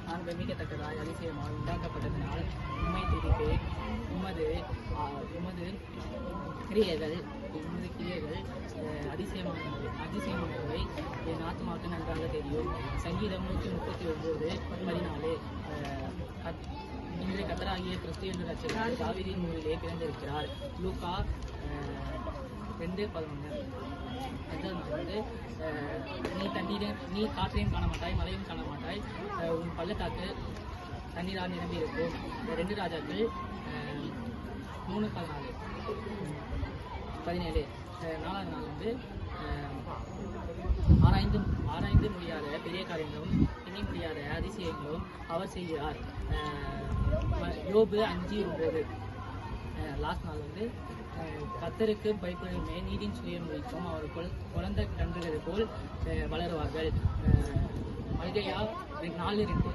நான் பிரமிக்கத்தக்கதாய் அதிசயமாக உண்டாக்கப்பட்டதனால் உண்மை திரிப்பேன். உமது கிரியைகள் அதிசயமானவை என் ஆத்மாவுக்கு நன்றாக தெரியும். சங்கீதம் 139:14. இன்றைய கர்த்தராகிய கிறிஸ்து என்ற இரட்சகர் தாவீதின் ஊரிலே பிறந்திருக்கிறார். லூக்கா 2:11. நீ காற்றையும் காண மாட்டாய், மழையும் காண மாட்டாய், உன் பள்ளத்தாக்கு தண்ணீரால் நிரம்பி இருக்கும். 2 ராஜாக்கள் 3:17. 4ஆவது நாள் ஆராய்ந்து முடியாத பெரிய காரியங்களும் எண்ணி முடியாத அதிசயங்களும் அவர் செய்கிறார். யோபு 5:9. லாஸ்ட் நாள் கர்த்தருக்கு பயப்படுமே நீதியின் சுயம் வைக்கும். அவர் குழந்தை கன்றுகள் போல் வளருவார்கள். மல்கையா 4:2.